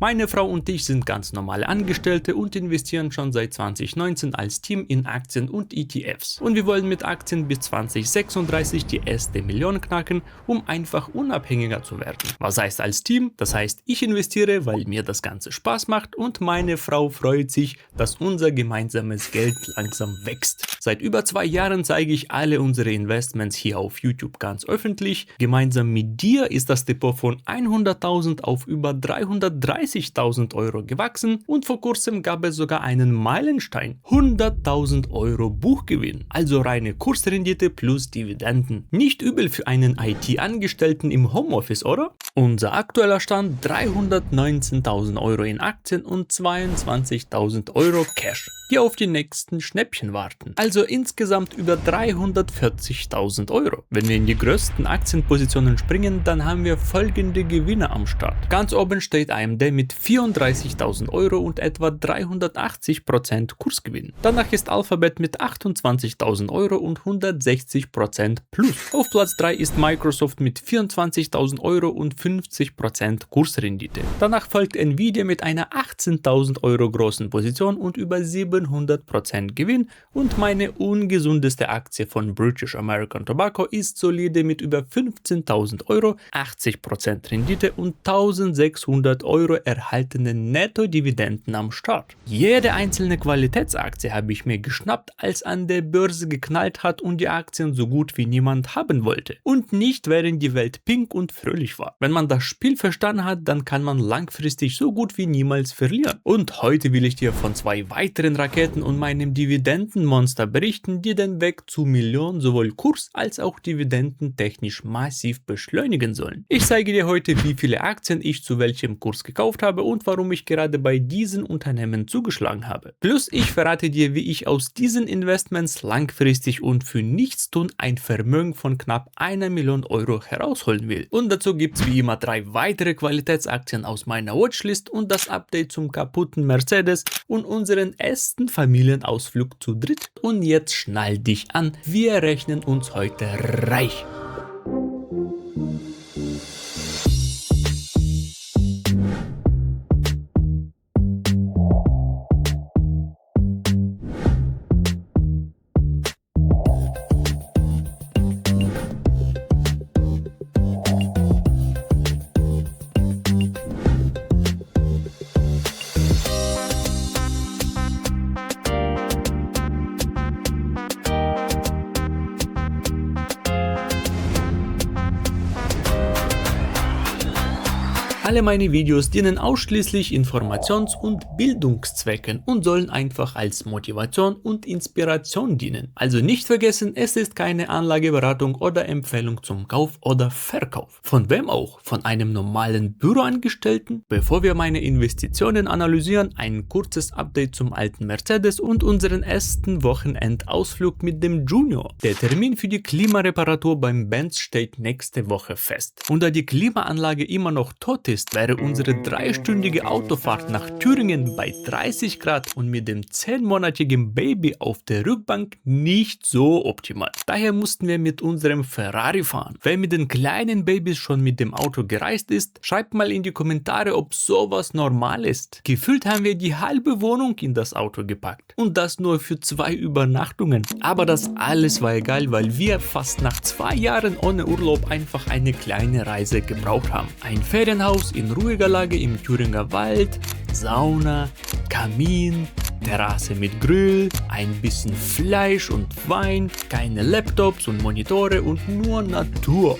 Meine Frau und ich sind ganz normale Angestellte und investieren schon seit 2019 als Team in Aktien und ETFs. Und wir wollen mit Aktien bis 2036 die erste Million knacken, um einfach unabhängiger zu werden. Was heißt als Team? Das heißt, ich investiere, weil mir das Ganze Spaß macht und meine Frau freut sich, dass unser gemeinsames Geld langsam wächst. Seit über 2 Jahren zeige ich alle unsere Investments hier auf YouTube ganz öffentlich. Gemeinsam mit dir ist das Depot von 100.000 auf über 330.000 Euro gewachsen und vor kurzem gab es sogar einen Meilenstein. 100.000 Euro Buchgewinn, also reine Kursrendite plus Dividenden. Nicht übel für einen IT-Angestellten im Homeoffice, oder? Unser aktueller Stand: 319.000 Euro in Aktien und 22.000 Euro Cash, die auf die nächsten Schnäppchen warten. Also insgesamt über 340.000 Euro. Wenn wir in die größten Aktienpositionen springen, dann haben wir folgende Gewinner am Start. Ganz oben steht AMD mit 34.000 Euro und etwa 380% Kursgewinn. Danach ist Alphabet mit 28.000 Euro und 160% plus. Auf Platz 3 ist Microsoft mit 24.000 Euro und 50% Kursrendite. Danach folgt Nvidia mit einer 18.000 Euro großen Position und über 700% Gewinn, und meine ungesundeste Aktie von British American Tobacco ist solide mit über 15.000 Euro, 80% Rendite und 1.600 Euro erhaltenen Netto-Dividenden am Start. Jede einzelne Qualitätsaktie habe ich mir geschnappt, als an der Börse geknallt hat und die Aktien so gut wie niemand haben wollte. Und nicht während die Welt pink und fröhlich war. Wenn man das Spiel verstanden hat, dann kann man langfristig so gut wie niemals verlieren. Und heute will ich dir von 2 weiteren Raketen und meinem Dividendenmonster berichten, die den Weg zu Millionen sowohl kurs- als auch dividendentechnisch massiv beschleunigen sollen. Ich zeige dir heute, wie viele Aktien ich zu welchem Kurs gekauft habe und warum ich gerade bei diesen Unternehmen zugeschlagen habe. Plus ich verrate dir, wie ich aus diesen Investments langfristig und für Nichtstun ein Vermögen von knapp 1 Million Euro herausholen will. Und dazu gibt es wie immer 3 weitere Qualitätsaktien aus meiner Watchlist und das Update zum kaputten Mercedes und unseren ersten Familienausflug zu dritt. Und jetzt schnall dich an, wir rechnen uns heute reich. Alle meine Videos dienen ausschließlich Informations- und Bildungszwecken und sollen einfach als Motivation und Inspiration dienen. Also nicht vergessen, es ist keine Anlageberatung oder Empfehlung zum Kauf oder Verkauf. Von wem auch? Von einem normalen Büroangestellten? Bevor wir meine Investitionen analysieren, ein kurzes Update zum alten Mercedes und unseren ersten Wochenendausflug mit dem Junior. Der Termin für die Klimareparatur beim Benz steht nächste Woche fest. Und da die Klimaanlage immer noch tot ist, wäre unsere 3-stündige Autofahrt nach Thüringen bei 30 Grad und mit dem 10-monatigen Baby auf der Rückbank nicht so optimal. Daher mussten wir mit unserem Ferrari fahren. Wer mit den kleinen Babys schon mit dem Auto gereist ist, schreibt mal in die Kommentare, ob sowas normal ist. Gefühlt haben wir die halbe Wohnung in das Auto gepackt. Und das nur für 2 Übernachtungen. Aber das alles war egal, weil wir fast nach 2 Jahren ohne Urlaub einfach eine kleine Reise gebraucht haben. Ein Ferienhaus in ruhiger Lage im Thüringer Wald, Sauna, Kamin, Terrasse mit Grill, ein bisschen Fleisch und Wein, keine Laptops und Monitore und nur Natur.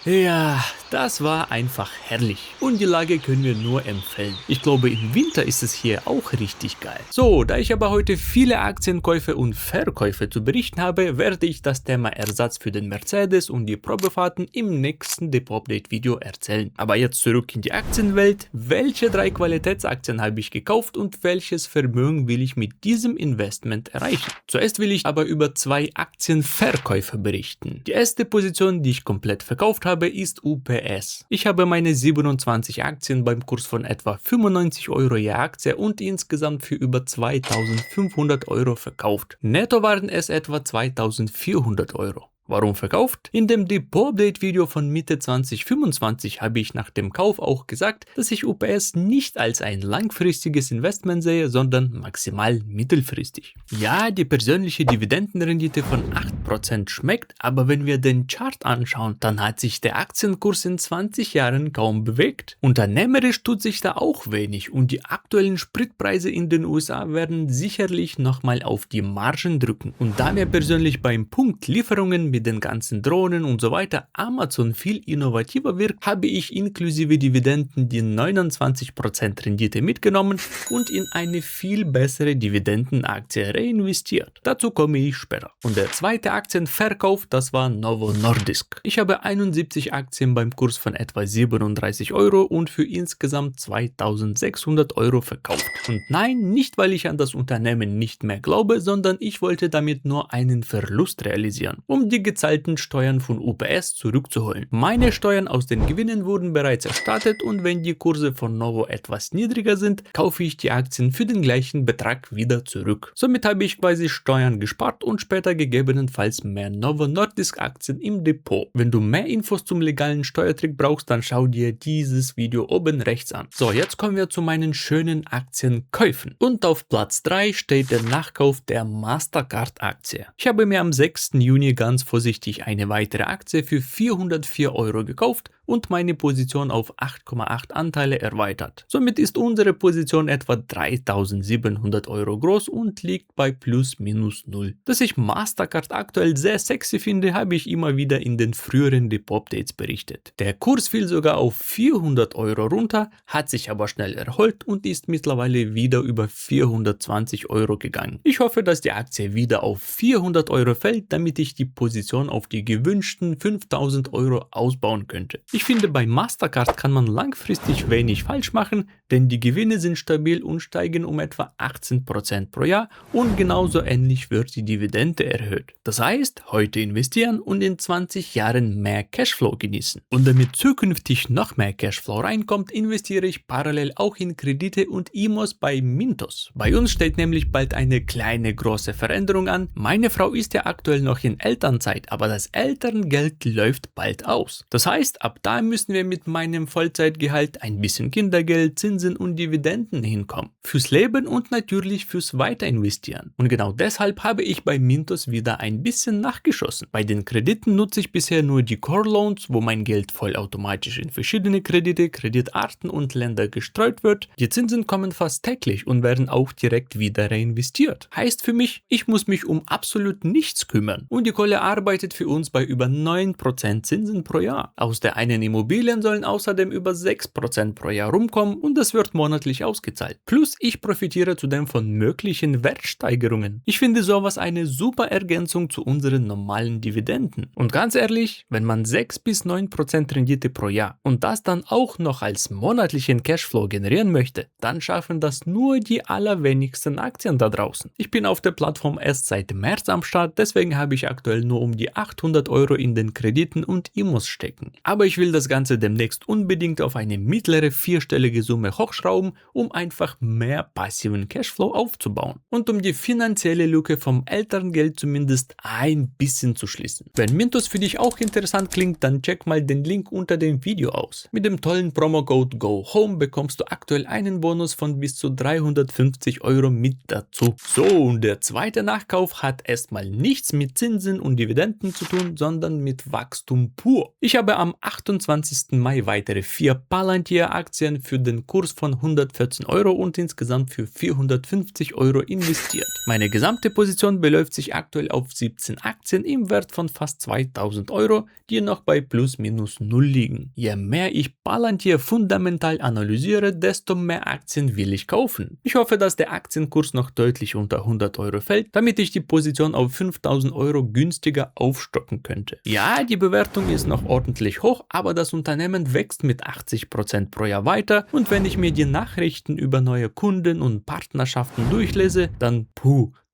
Ja, das war einfach herrlich und die Lage können wir nur empfehlen. Ich glaube, im Winter ist es hier auch richtig geil. So, da ich aber heute viele Aktienkäufe und Verkäufe zu berichten habe, werde ich das Thema Ersatz für den Mercedes und die Probefahrten im nächsten Depot-Update-Video erzählen. Aber jetzt zurück in die Aktienwelt. Welche 3 Qualitätsaktien habe ich gekauft und welches Vermögen will ich mit diesem Investment erreichen? Zuerst will ich aber über 2 Aktienverkäufe berichten. Die erste Position, die ich komplett verkauft habe, ist UPS. Ich habe meine 27 Aktien beim Kurs von etwa 95 Euro je Aktie und insgesamt für über 2.500 Euro verkauft. Netto waren es etwa 2.400 Euro. Warum verkauft? In dem Depot-Update-Video von Mitte 2025 habe ich nach dem Kauf auch gesagt, dass ich UPS nicht als ein langfristiges Investment sehe, sondern maximal mittelfristig. Ja, die persönliche Dividendenrendite von 8% schmeckt, aber wenn wir den Chart anschauen, dann hat sich der Aktienkurs in 20 Jahren kaum bewegt. Unternehmerisch tut sich da auch wenig und die aktuellen Spritpreise in den USA werden sicherlich nochmal auf die Margen drücken. Und da mir persönlich beim Punkt Lieferungen mit den ganzen Drohnen und so weiter Amazon viel innovativer wirkt, habe ich inklusive Dividenden die 29% Rendite mitgenommen und in eine viel bessere Dividendenaktie reinvestiert. Dazu komme ich später. Und der zweite Aktienverkauf, das war Novo Nordisk. Ich habe 71 Aktien beim Kurs von etwa 37 Euro und für insgesamt 2600 Euro verkauft. Und nein, nicht weil ich an das Unternehmen nicht mehr glaube, sondern ich wollte damit nur einen Verlust realisieren, um die gezahlten Steuern von UPS zurückzuholen. Meine Steuern aus den Gewinnen wurden bereits erstattet und wenn die Kurse von Novo etwas niedriger sind, kaufe ich die Aktien für den gleichen Betrag wieder zurück. Somit habe ich quasi Steuern gespart und später gegebenenfalls mehr Novo Nordisk Aktien im Depot. Wenn du mehr Infos zum legalen Steuertrick brauchst, dann schau dir dieses Video oben rechts an. So, jetzt kommen wir zu meinen schönen Aktienkäufen. Und auf Platz 3 steht der Nachkauf der Mastercard-Aktie. Ich habe mir am 6. Juni ganz vorsichtig eine weitere Aktie für 404 Euro gekauft und meine Position auf 8,8 Anteile erweitert. Somit ist unsere Position etwa 3700 Euro groß und liegt bei plus minus 0. Dass ich Mastercard aktuell sehr sexy finde, habe ich immer wieder in den früheren Depot-Updates berichtet. Der Kurs fiel sogar auf 400 Euro runter, hat sich aber schnell erholt und ist mittlerweile wieder über 420 Euro gegangen. Ich hoffe, dass die Aktie wieder auf 400 Euro fällt, damit ich die Position auf die gewünschten 5000 Euro ausbauen könnte. Ich finde, bei Mastercard kann man langfristig wenig falsch machen, denn die Gewinne sind stabil und steigen um etwa 18% pro Jahr und genauso ähnlich wird die Dividende erhöht. Das heißt, heute investieren und in 20 Jahren mehr Cashflow genießen. Und damit zukünftig noch mehr Cashflow reinkommt, investiere ich parallel auch in Kredite und IMOs bei Mintos. Bei uns steht nämlich bald eine kleine große Veränderung an. Meine Frau ist ja aktuell noch in Elternzeit, aber das Elterngeld läuft bald aus. Das heißt, ab da müssen wir mit meinem Vollzeitgehalt ein bisschen Kindergeld, Zinsen und Dividenden hinkommen. Fürs Leben und natürlich fürs Weiterinvestieren. Und genau deshalb habe ich bei Mintos wieder ein bisschen nachgeschossen. Bei den Krediten nutze ich bisher nur die Core Loans, wo mein Geld vollautomatisch in verschiedene Kredite, Kreditarten und Länder gestreut wird. Die Zinsen kommen fast täglich und werden auch direkt wieder reinvestiert. Heißt für mich, ich muss mich um absolut nichts kümmern. Und die Kohle arbeitet für uns bei über 9% Zinsen pro Jahr. Aus der einen Immobilien sollen außerdem über 6% pro Jahr rumkommen und das wird monatlich ausgezahlt. Plus ich profitiere zudem von möglichen Wertsteigerungen. Ich finde sowas eine super Ergänzung zu unseren normalen Dividenden. Und ganz ehrlich, wenn man 6 bis 9% Rendite pro Jahr und das dann auch noch als monatlichen Cashflow generieren möchte, dann schaffen das nur die allerwenigsten Aktien da draußen. Ich bin auf der Plattform erst seit März am Start, deswegen habe ich aktuell nur um die 800 Euro in den Krediten und IMOs stecken. Aber ich will das Ganze demnächst unbedingt auf eine mittlere vierstellige Summe hochschrauben, um einfach mehr passiven Cashflow aufzubauen und um die finanzielle Lücke vom Elterngeld zumindest ein bisschen zu schließen. Wenn Mintos für dich auch interessant klingt, dann check mal den Link unter dem Video aus. Mit dem tollen Promocode GOHOME bekommst du aktuell einen Bonus von bis zu 350 Euro mit dazu. So, und der zweite Nachkauf hat erstmal nichts mit Zinsen und Dividenden zu tun, sondern mit Wachstum pur. Ich habe am 28. Mai weitere 4 Palantir-Aktien für den Kurs von 114 Euro und insgesamt für 450 Euro investiert. Meine gesamte Position beläuft sich aktuell auf 17 Aktien im Wert von fast 2000 Euro, die noch bei plus minus 0 liegen. Je mehr ich Palantir fundamental analysiere, desto mehr Aktien will ich kaufen. Ich hoffe, dass der Aktienkurs noch deutlich unter 100 Euro fällt, damit ich die Position auf 5000 Euro günstiger aufstocken könnte. Ja, die Bewertung ist noch ordentlich hoch, aber das Unternehmen wächst mit 80% pro Jahr weiter und wenn ich mir die Nachrichten über neue Kunden und Partnerschaften durchlese, dann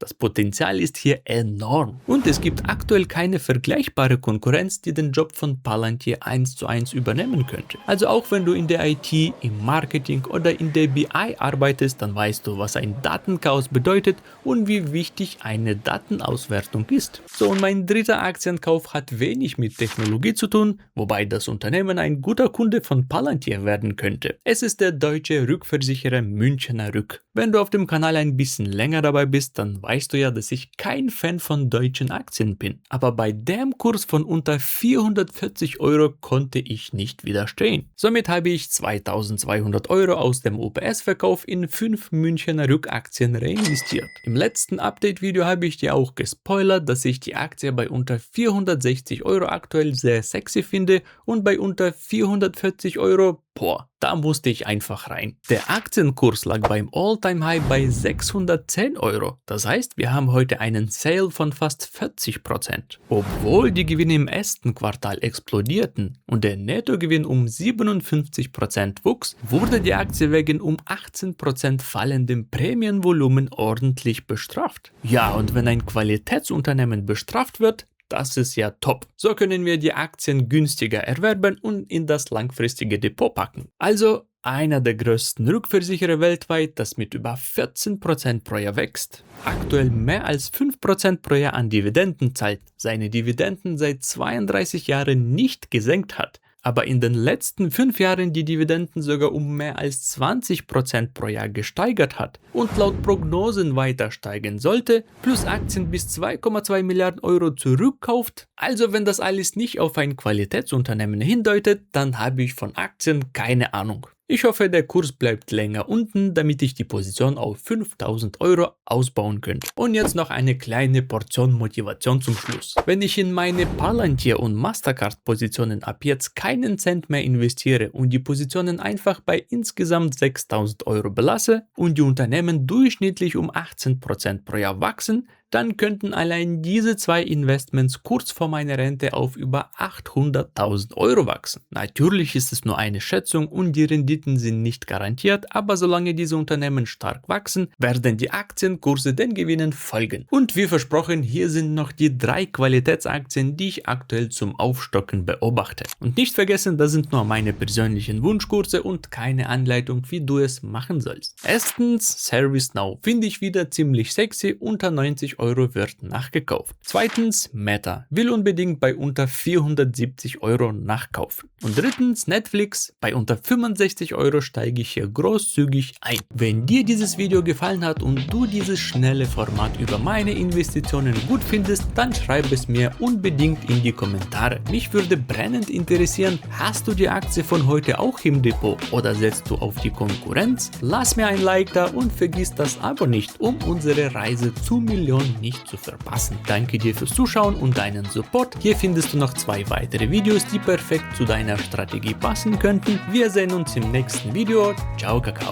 Das Potenzial ist hier enorm. Und es gibt aktuell keine vergleichbare Konkurrenz, die den Job von Palantir 1:1 übernehmen könnte. Also auch wenn du in der IT, im Marketing oder in der BI arbeitest, dann weißt du, was ein Datenchaos bedeutet und wie wichtig eine Datenauswertung ist. So, und mein dritter Aktienkauf hat wenig mit Technologie zu tun, wobei das Unternehmen ein guter Kunde von Palantir werden könnte. Es ist der deutsche Rückversicherer Münchener Rück. Wenn du auf dem Kanal ein bisschen länger dabei bist, dann weißt du ja, dass ich kein Fan von deutschen Aktien bin. Aber bei dem Kurs von unter 440 Euro konnte ich nicht widerstehen. Somit habe ich 2200 Euro aus dem UPS-Verkauf in 5 Münchener Rück-Aktien reinvestiert. Im letzten Update-Video habe ich dir auch gespoilert, dass ich die Aktie bei unter 460 Euro aktuell sehr sexy finde und bei unter 440 Euro, boah, da musste ich einfach rein. Der Aktienkurs lag beim All-Time-High bei 610 Euro. Das heißt, wir haben heute einen Sale von fast 40%. Obwohl die Gewinne im ersten Quartal explodierten und der Nettogewinn um 57% wuchs, wurde die Aktie wegen um 18% fallendem Prämienvolumen ordentlich bestraft. Ja, und wenn ein Qualitätsunternehmen bestraft wird, das ist ja top. So können wir die Aktien günstiger erwerben und in das langfristige Depot packen. Also einer der größten Rückversicherer weltweit, das mit über 14% pro Jahr wächst, aktuell mehr als 5% pro Jahr an Dividenden zahlt, seine Dividenden seit 32 Jahren nicht gesenkt hat, aber in den letzten 5 Jahren die Dividenden sogar um mehr als 20% pro Jahr gesteigert hat und laut Prognosen weiter steigen sollte, plus Aktien bis 2,2 Milliarden Euro zurückkauft. Also wenn das alles nicht auf ein Qualitätsunternehmen hindeutet, dann habe ich von Aktien keine Ahnung. Ich hoffe, der Kurs bleibt länger unten, damit ich die Position auf 5000 Euro ausbauen könnte. Und jetzt noch eine kleine Portion Motivation zum Schluss. Wenn ich in meine Palantir und Mastercard Positionen ab jetzt keinen Cent mehr investiere und die Positionen einfach bei insgesamt 6000 Euro belasse und die Unternehmen durchschnittlich um 18% pro Jahr wachsen, dann könnten allein diese 2 Investments kurz vor meiner Rente auf über 800.000 Euro wachsen. Natürlich ist es nur eine Schätzung und die Renditen sind nicht garantiert, aber solange diese Unternehmen stark wachsen, werden die Aktienkurse den Gewinnen folgen. Und wie versprochen, hier sind noch die 3 Qualitätsaktien, die ich aktuell zum Aufstocken beobachte. Und nicht vergessen, das sind nur meine persönlichen Wunschkurse und keine Anleitung, wie du es machen sollst. Erstens, ServiceNow finde ich wieder ziemlich sexy, unter 90 Euro wird nachgekauft. Zweitens, Meta will unbedingt bei unter 470 Euro nachkaufen. Und drittens, Netflix, bei unter 65 Euro steige ich hier großzügig ein. Wenn dir dieses Video gefallen hat und du dieses schnelle Format über meine Investitionen gut findest, dann schreib es mir unbedingt in die Kommentare. Mich würde brennend interessieren, hast du die Aktie von heute auch im Depot oder setzt du auf die Konkurrenz? Lass mir ein Like da und vergiss das Abo nicht, um unsere Reise zu Millionen nicht zu verpassen. Danke dir fürs Zuschauen und deinen Support. Hier findest du noch 2 weitere Videos, die perfekt zu deiner Strategie passen könnten. Wir sehen uns im nächsten Video. Ciao, Kakao.